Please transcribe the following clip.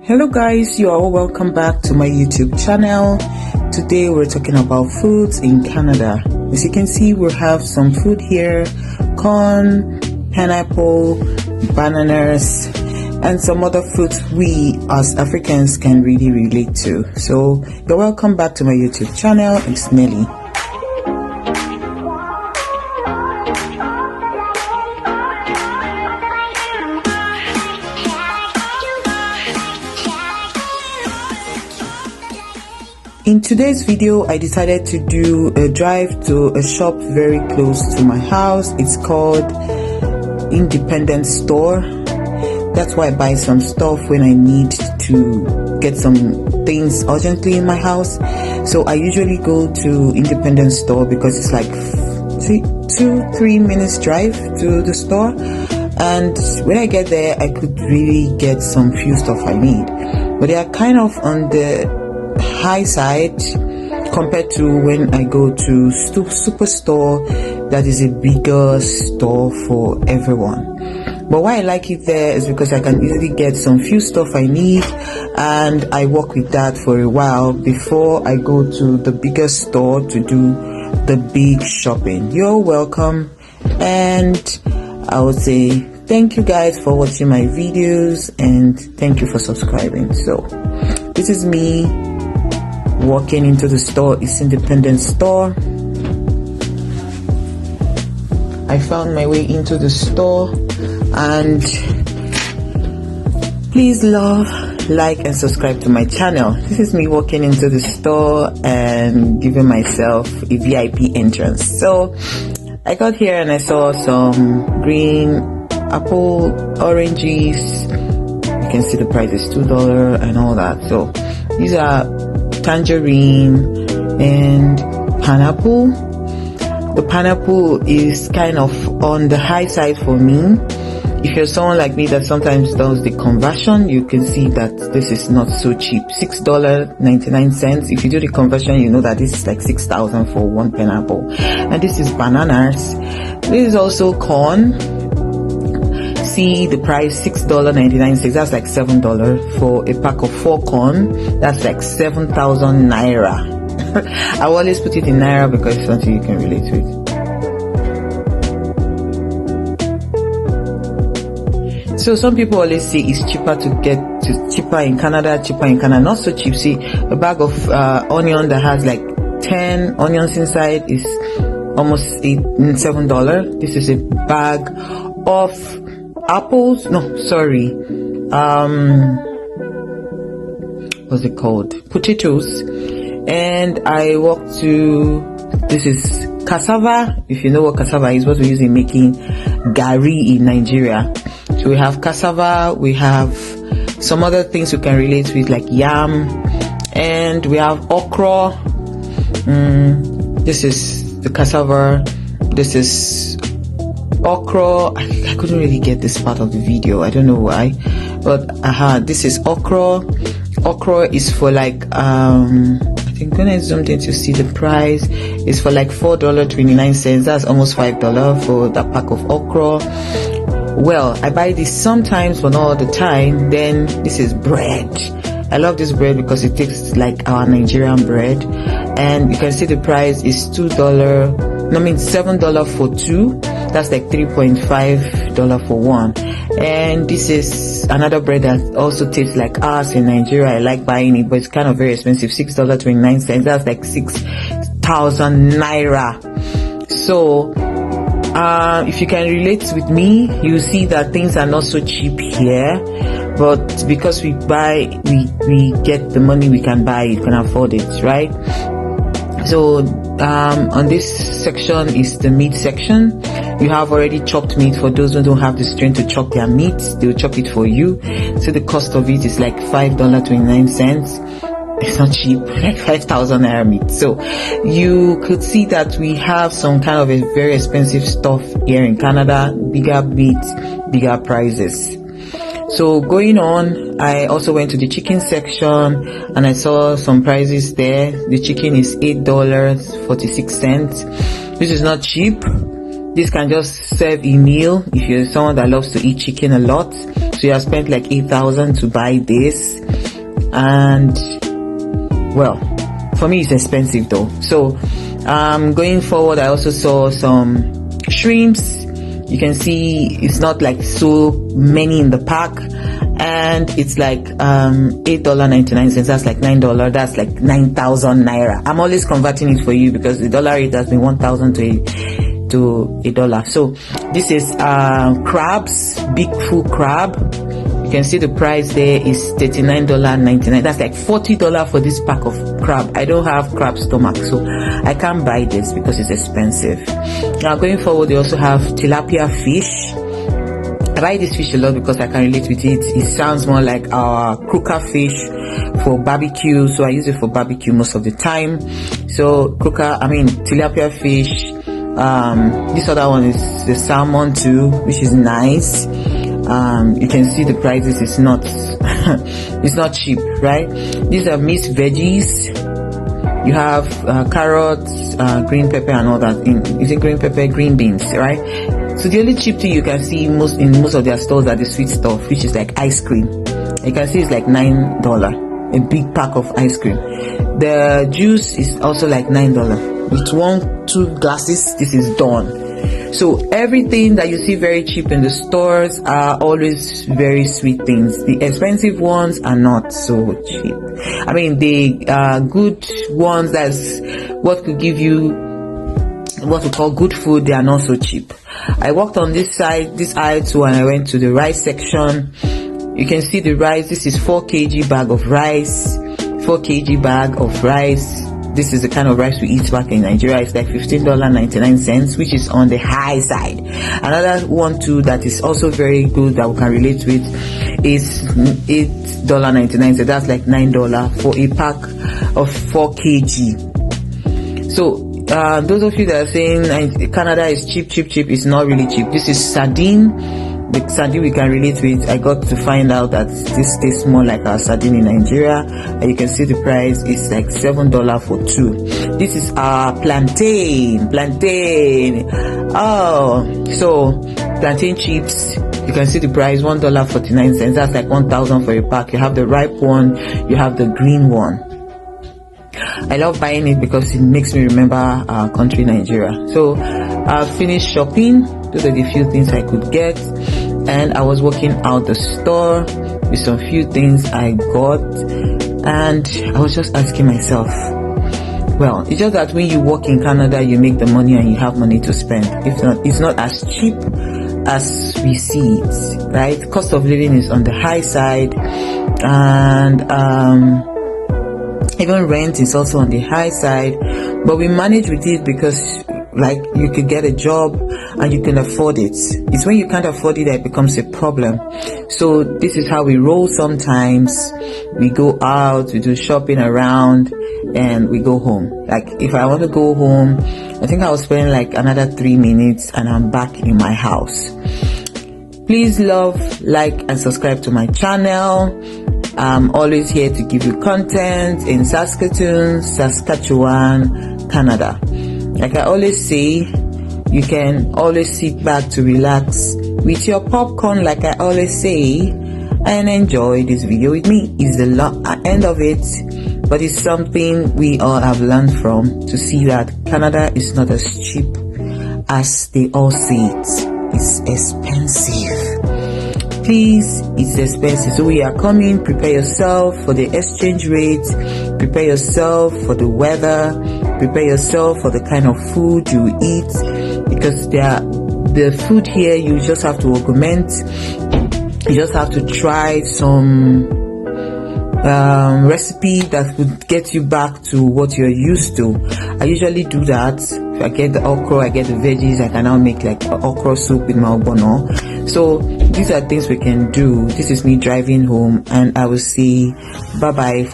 Hello guys, you are all welcome back to my YouTube channel. Today we're talking about foods in Canada. As you can see, we have some food here: corn, pineapple, bananas, and some other foods we as Africans can really relate to. So you're welcome back to my YouTube channel. It's Nelly. In today's video, I decided to do a drive to a shop very close to my house. It's called Independent Store. That's why I buy some stuff when I need to get some things urgently in my house. So I usually go to Independent Store because it's like 2-3 minutes drive to the store. And when I get there, I could really get some few stuff I need. But they are kind of on the high side compared to when I go to Superstore. That is a bigger store for everyone. But why I like it there is because I can easily get some few stuff I need, and I work with that for a while before I go to the bigger store to do the big shopping. You're welcome, and I would say thank you guys for watching my videos, and thank you for subscribing. So this is me walking into the store. It's Independent Store. I found my way into the store, and please love, like, and subscribe to my channel. This is me walking into the store and giving myself a VIP entrance. So I got here and I saw some green apple, oranges. You can see the price is $2 and all that. So these are tangerine and pineapple. The pineapple is kind of on the high side for me. If you're someone like me that sometimes does the conversion, you can see that this is not so cheap. $6.99. If you do the conversion, you know that this is like 6,000 for one pineapple. And this is bananas. This is also corn. See the price, $6.99. That's like $7 for a pack of 4 corn. That's like 7,000 naira. I always put it in naira because it's something you can relate with. So some people always say it's cheaper cheaper in Canada, not so cheap. See, a bag of onion that has like 10 onions inside is almost $7. This is a bag of apples. No, sorry. What's it called? Potatoes. And I walked to, this is cassava. If you know what cassava is, what we use in making gari in Nigeria. So we have cassava, we have some other things we can relate with like yam, and we have okra. This is the cassava, this is okra. I couldn't really get this part of the video, I don't know why, but this is okra. Okra is for like I think when I zoomed in to see the price, it's for like $4.29. That's almost $5 for that pack of okra. Well, I buy this sometimes but not all the time. Then this is bread. I love this bread because it tastes like our Nigerian bread, and you can see the price is $7 for 2. That's like $3.5 for 1. And this is another bread that also tastes like ours in Nigeria. I like buying it, but it's kind of very expensive. $6.29. That's like 6,000 naira. So if you can relate with me, you see that things are not so cheap here, but because we buy, we get the money we can buy, you can afford it, right? So on this section is the meat section. You have already chopped meat. For those who don't have the strength to chop their meat, they'll chop it for you. So the cost of it is like $5.29. It's not cheap, like 5,000 naira meat. So you could see that we have some kind of a very expensive stuff here in Canada. Bigger meat, bigger prices. So going on, I also went to the chicken section and I saw some prices there. The chicken is $8.46. This is not cheap. This can just serve a meal if you're someone that loves to eat chicken a lot. So you have spent like 8,000 to buy this, and well, for me it's expensive though. So going forward, I also saw some shrimps. You can see it's not like so many in the pack, and it's like $8.99. That's like $9. That's like 9,000 naira. I'm always converting it for you because the dollar rate has been 1,000 to a dollar. So this is crabs, big full crab. You can see the price there is $39.99. That's like $40 for this pack of crab. I don't have crab stomach, so I can't buy this because it's expensive. Now going forward, they also have tilapia fish. I buy this fish a lot because I can relate with it. It sounds more like our croaker fish for barbecue, so I use it for barbecue most of the time. So tilapia fish. This other one is the salmon too, which is nice. You can see the prices. It's not it's not cheap, right? These are mixed veggies. You have carrots, green pepper and all that. Is it green pepper, green beans, right? So the only cheap thing you can see in most of their stores are the sweet stuff, which is like ice cream. You can see it's like $9, a big pack of ice cream. The juice is also like $9. With 1-2 glasses, this is done. So everything that you see very cheap in the stores are always very sweet things. The expensive ones are not so cheap. I mean, the good ones, that's what could give you what we call good food, they are not so cheap. I walked on this aisle too, and I went to the rice section. You can see the rice. This is 4 kg bag of rice. 4 kg bag of rice. This is the kind of rice we eat back in Nigeria. It's like $15.99, which is on the high side. Another one too that is also very good that we can relate with is $8.99. So that's like $9 for a pack of 4 kg. So those of you that are saying Canada is cheap, it's not really cheap. This is sardine. The sardine we can relate with. I got to find out that this tastes more like our sardine in Nigeria, and you can see the price is like $7 for 2. This is our plantain. So plantain chips. You can see the price, $1.49. That's like 1,000 for a pack. You have the ripe one, you have the green one. I love buying it because it makes me remember our country, Nigeria. So I finished shopping. Those are the few things I could get, and I was walking out the store with some few things I got, and I was just asking myself, well, it's just that when you work in Canada, you make the money and you have money to spend. If not, it's not as cheap as we see it, right? Cost of living is on the high side, and even rent is also on the high side, but we manage with it because like you could get a job and you can afford it. It's when you can't afford it that it becomes a problem. So this is how we roll sometimes. We go out, we do shopping around, and we go home. Like if I want to go home, I think I will spend like another 3 minutes and I'm back in my house. Please love, like and subscribe to my channel. I'm always here to give you content in Saskatoon, Saskatchewan, Canada. Like I always say, you can always sit back to relax with your popcorn, like I always say, and enjoy this video with me. It's the end of it, but it's something we all have learned from, to see that Canada is not as cheap as they all say it. It's expensive. Please, it's expensive. So we are coming. Prepare yourself for the exchange rate. Prepare yourself for the weather. Prepare yourself for the kind of food you eat, because the food here, you just have to augment. You just have to try some recipe that would get you back to what you're used to. I usually do that. If I get the okra, I get the veggies, I can now make like okra soup with my ogbono. So these are things we can do. This is me driving home, and I will say bye bye.